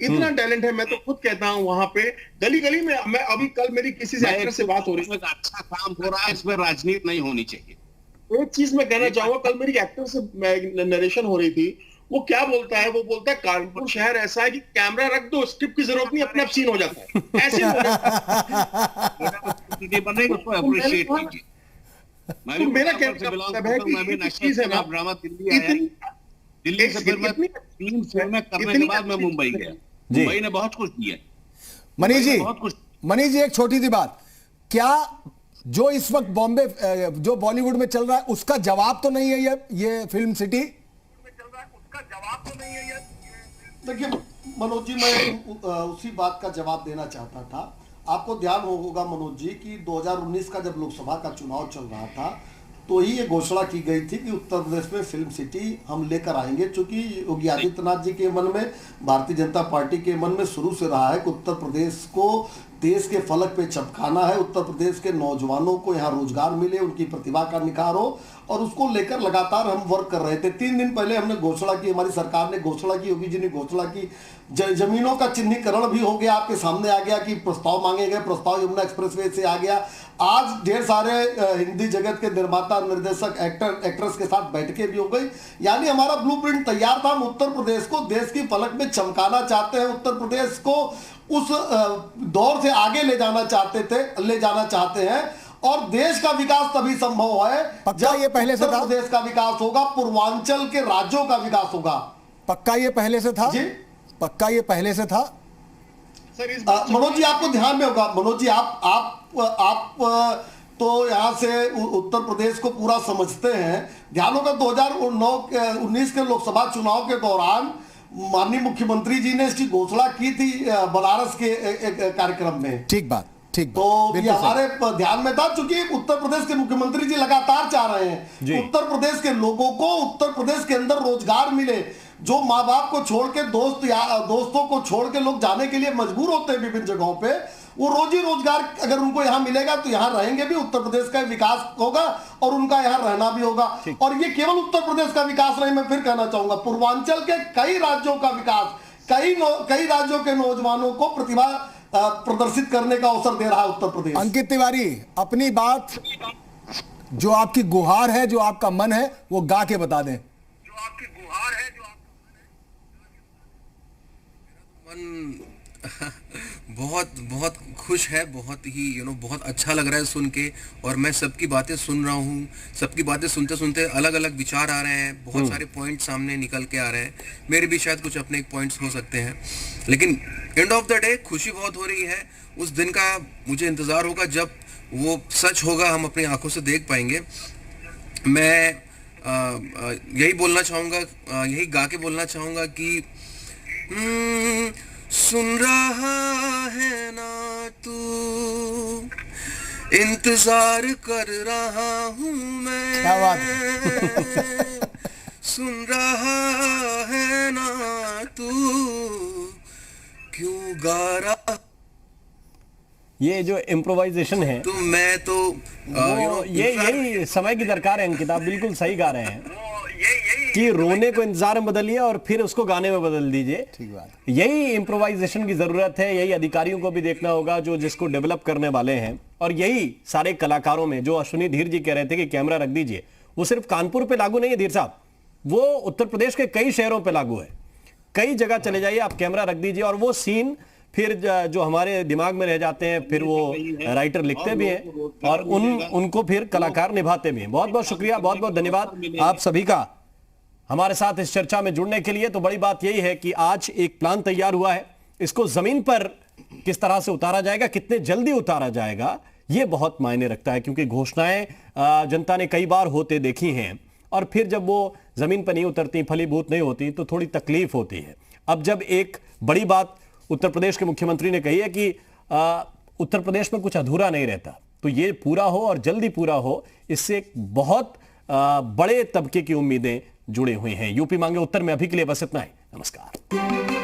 Speaker 14: इतना टैलेंट है। मैं तो खुद कहता हूं वहां पे गली गली में, मैं अभी कल मेरी किसी से एक्टर से बात हो रही है,
Speaker 15: अच्छा काम हो रहा है, इसमें राजनीति नहीं होनी चाहिए।
Speaker 14: एक चीज मैं कहना चाहूंगा, कल मेरी एक्टर से नरेशन हो रही थी, वो क्या बोलता है, वो बोलता है कानपुर शहर ऐसा है कि कैमरा रख दो, स्क्रिप्ट की जरूरत नहीं, अपने आप सीन हो जाता है। ऐसे मेरा चीज है ना,
Speaker 15: दिल्ली से फिर मैं 3 फिल्में करने के बाद मैं मुंबई गया। मुंबई ने बहुत कुछ दिया।
Speaker 11: मनीष जी एक छोटी सी बात, क्या जो इस वक्त बॉम्बे, जो बॉलीवुड में चल रहा है, उसका जवाब तो नहीं है ये फिल्म सिटी?
Speaker 16: देखिए मनोज जी, मैं उसी बात का जवाब देना चाहता था। आपको ध्यान होगा मनोज जी कि 2019 का जब लोकसभा का चुनाव चल रहा था, तो ही ये घोषणा की गई थी कि उत्तर प्रदेश में फिल्म सिटी हम लेकर आएंगे। चूंकि योगी आदित्यनाथ जी के मन में, भारतीय जनता पार्टी के मन में शुरू से रहा है कि उत्तर प्रदेश को देश के फलक पे चमकाना है, उत्तर प्रदेश के नौजवानों को यहाँ रोजगार मिले, उनकी प्रतिभा का निखार हो, और उसको लेकर लगातार हम वर्क कर रहे थे। 3 दिन पहले हमने घोषणा की, हमारी सरकार ने घोषणा की, योगी जी ने घोषणा की, जमीनों का चिन्हीकरण भी हो गया, आपके सामने आ गया कि प्रस्ताव मांगे गए, प्रस्ताव यमुना एक्सप्रेसवे से आ गया। आज ढेर सारे हिंदी जगत के निर्माता, निर्देशक, एक्ट्रेस के साथ बैठकें भी हो गई। यानी हमारा ब्लूप्रिंट तैयार था। हम उत्तर प्रदेश को देश की फलक में चमकाना चाहते हैं, उत्तर प्रदेश को उस दौर से आगे ले जाना चाहते हैं। और देश का विकास तभी संभव है जब
Speaker 11: ये पहले से था,
Speaker 16: उत्तर प्रदेश का विकास होगा, पूर्वांचल के राज्यों का विकास होगा।
Speaker 11: पक्का ये पहले से था?
Speaker 16: जी
Speaker 11: पक्का ये पहले से था
Speaker 16: मनोज जी, आपको ध्यान में होगा। मनोज जी, आप तो यहाँ से उत्तर प्रदेश को पूरा समझते हैं। ध्यान होगा 2019 के लोकसभा चुनाव के दौरान माननीय मुख्यमंत्री जी ने इसकी घोषणा की थी बनारस के एक कार्यक्रम में।
Speaker 11: ठीक बात, ठीक बात।
Speaker 16: तो ये हमारे ध्यान में था, चूंकि उत्तर प्रदेश के मुख्यमंत्री जी लगातार चाह रहे हैं उत्तर प्रदेश के लोगों को, उत्तर प्रदेश के अंदर रोजगार मिले। जो माँ बाप को छोड़ के, दोस्तों को छोड़ के लोग जाने के लिए मजबूर होते हैं विभिन्न जगहों पे, वो रोजी रोजगार अगर उनको यहाँ मिलेगा तो यहाँ रहेंगे भी, उत्तर प्रदेश का विकास होगा और उनका यहाँ रहना भी होगा। और ये केवल उत्तर प्रदेश का विकास नहीं, मैं फिर कहना चाहूंगा पूर्वांचल के कई राज्यों का विकास, कई राज्यों के नौजवानों को प्रतिभा प्रदर्शित करने का अवसर दे रहा है उत्तर प्रदेश।
Speaker 11: अंकित तिवारी, अपनी बात, जो आपकी गुहार है, जो आपका मन है, वो गा के बता दें।
Speaker 8: बहुत बहुत खुश है, बहुत ही बहुत अच्छा लग रहा है सुन के। और मैं सबकी बातें सुन रहा हूँ, सबकी बातें सुनते सुनते अलग अलग विचार आ रहे हैं, बहुत सारे पॉइंट सामने निकल के आ रहे हैं। मेरे भी शायद कुछ अपने पॉइंट्स हो सकते हैं, लेकिन एंड ऑफ द डे खुशी बहुत हो रही है। उस दिन का मुझे इंतज़ार होगा जब वो सच होगा, हम अपनी आंखों से देख पाएंगे। मैं यही बोलना चाहूँगा, यही गा के बोलना चाहूँगा कि सुन रहा है ना तू, इंतजार कर रहा हूँ मैं,
Speaker 11: क्या बात है?
Speaker 8: सुन रहा है ना तू, क्यों गा रहा।
Speaker 1: ये जो इम्प्रोवाइजेशन है
Speaker 8: तो मैं तो
Speaker 1: यही समय की दरकार है अंकित, आप बिल्कुल सही गा रहे हैं कि रोने को इंतजार में बदलिए और फिर उसको गाने में बदल दीजिए।
Speaker 11: ठीक बात।
Speaker 1: यही इम्प्रोवाइजेशन की जरूरत है, यही अधिकारियों को भी देखना होगा जो जिसको डेवलप करने वाले हैं, और यही सारे कलाकारों में जो अश्विनी धीर जी कह रहे थे कि कैमरा रख दीजिए, वो सिर्फ कानपुर पे लागू नहीं है धीर साहब, वो उत्तर प्रदेश के कई शहरों पे लागू है। कई जगह चले जाइए, आप कैमरा रख दीजिए और वो सीन फिर जो हमारे दिमाग में रह जाते हैं, फिर वो राइटर लिखते भी हैं और उनको फिर कलाकार निभाते भी हैं। बहुत बहुत शुक्रिया, बहुत बहुत धन्यवाद आप सभी का हमारे साथ इस चर्चा में जुड़ने के लिए। तो बड़ी बात यही है कि आज एक प्लान तैयार हुआ है, इसको जमीन पर किस तरह से उतारा जाएगा, कितने जल्दी उतारा जाएगा, ये बहुत मायने रखता है, क्योंकि घोषणाएं जनता ने कई बार होते देखी हैं और फिर जब वो जमीन पर नहीं उतरती, फलीभूत नहीं होती, तो थोड़ी तकलीफ होती है। अब जब एक बड़ी बात उत्तर प्रदेश के मुख्यमंत्री ने कही है कि उत्तर प्रदेश में कुछ अधूरा नहीं रहता, तो ये पूरा हो और जल्दी पूरा हो, इससे एक बहुत बड़े तबके की उम्मीदें जुड़ी हुई हैं। यूपी मांगे उत्तर में अभी के लिए बस इतना ही। नमस्कार।